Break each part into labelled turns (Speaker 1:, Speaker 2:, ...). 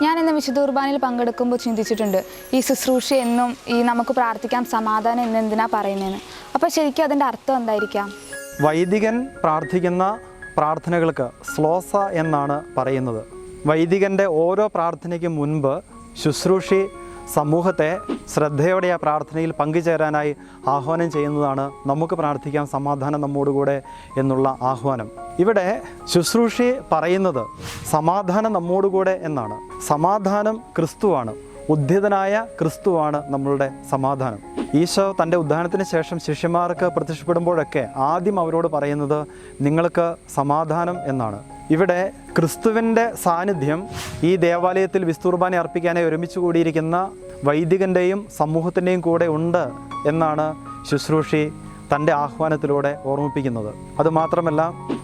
Speaker 1: ഞാൻ ഇന്ന് വിശുദ്ധ കുർബാനയിൽ പങ്കെടുക്കുമ്പോൾ ചിന്തിച്ചിട്ടുണ്ട്, ഈ ശുശ്രൂഷ എന്നും ഈ നമുക്ക് പ്രാർത്ഥിക്കാം സമാധാനം എന്നെന്തിനാ പറയുന്നതെന്ന്. അപ്പോൾ ശരിക്കും അതിൻ്റെ അർത്ഥം എന്തായിരിക്കാം?
Speaker 2: വൈദികൻ പ്രാർത്ഥിക്കുന്ന പ്രാർത്ഥനകൾക്ക് ശ്ലോസ എന്നാണ് പറയുന്നത്. വൈദികൻ്റെ ഓരോ പ്രാർത്ഥനയ്ക്കും മുൻപ് ശുശ്രൂഷി സമൂഹത്തെ ശ്രദ്ധയോടെ ആ പ്രാർത്ഥനയിൽ പങ്കുചേരാനായി ആഹ്വാനം ചെയ്യുന്നതാണ് നമുക്ക് പ്രാർത്ഥിക്കാം സമാധാനം നമ്മോടുകൂടെ എന്നുള്ള ആഹ്വാനം. ഇവിടെ ശുശ്രൂഷി പറയുന്നത് സമാധാനം നമ്മോടുകൂടെ എന്നാണ്. സമാധാനം ക്രിസ്തുവാണ്, ഉദ്ധിതനായ ക്രിസ്തുവാണ് നമ്മളുടെ സമാധാനം. ഈശോ തൻ്റെ ഉദ്ധാനത്തിന് ശേഷം ശിഷ്യന്മാർക്ക് പ്രത്യക്ഷപ്പെടുമ്പോഴൊക്കെ ആദ്യം അവരോട് പറയുന്നത് നിങ്ങൾക്ക് സമാധാനം എന്നാണ്. ഇവിടെ ക്രിസ്തുവിൻ്റെ സാന്നിധ്യം ഈ ദേവാലയത്തിൽ വിസ്തുർബാന അർപ്പിക്കാനായി ഒരുമിച്ച് കൂടിയിരിക്കുന്ന വൈദികൻ്റെയും സമൂഹത്തിൻ്റെയും കൂടെ ഉണ്ട് എന്നാണ് ശുശ്രൂഷി തൻ്റെ ആഹ്വാനത്തിലൂടെ ഓർമ്മിപ്പിക്കുന്നത്. അതുമാത്രമല്ല,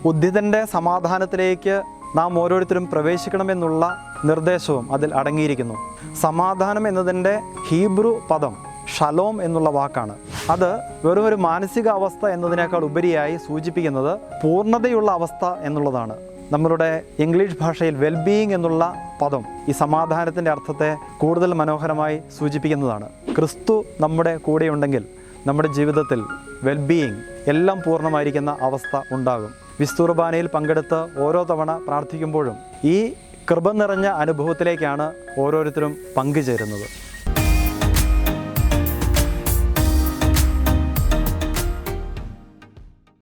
Speaker 2: ഉദ്ധിതൻ്റെ സമാധാനത്തിലേക്ക് നാം ഓരോരുത്തരും പ്രവേശിക്കണമെന്നുള്ള നിർദ്ദേശവും അതിൽ അടങ്ങിയിരിക്കുന്നു. സമാധാനം എന്നതിൻ്റെ ഹീബ്രു പദം ഷലോം എന്നുള്ള വാക്കാണ്. അത് വെറും ഒരു മാനസിക അവസ്ഥ എന്നതിനേക്കാൾ ഉപരിയായി സൂചിപ്പിക്കുന്നത് പൂർണ്ണതയുള്ള അവസ്ഥ എന്നുള്ളതാണ്. നമ്മളുടെ ഇംഗ്ലീഷ് ഭാഷയിൽ വെൽബീയിങ് എന്നുള്ള പദം ഈ സമാധാനത്തിൻ്റെ അർത്ഥത്തെ കൂടുതൽ മനോഹരമായി സൂചിപ്പിക്കുന്നതാണ്. ക്രിസ്തു നമ്മുടെ കൂടെയുണ്ടെങ്കിൽ നമ്മുടെ ജീവിതത്തിൽ വെൽബീയിങ് എല്ലാം പൂർണ്ണമായിരിക്കുന്ന അവസ്ഥ ഉണ്ടാകും. വിസ്തുർബാനയിൽ പങ്കെടുത്ത് ഓരോ തവണ പ്രാർത്ഥിക്കുമ്പോഴും ഈ കൃപ നിറഞ്ഞ അനുഭവത്തിലേക്കാണ് ഓരോരുത്തരും പങ്കുചേരുന്നത്.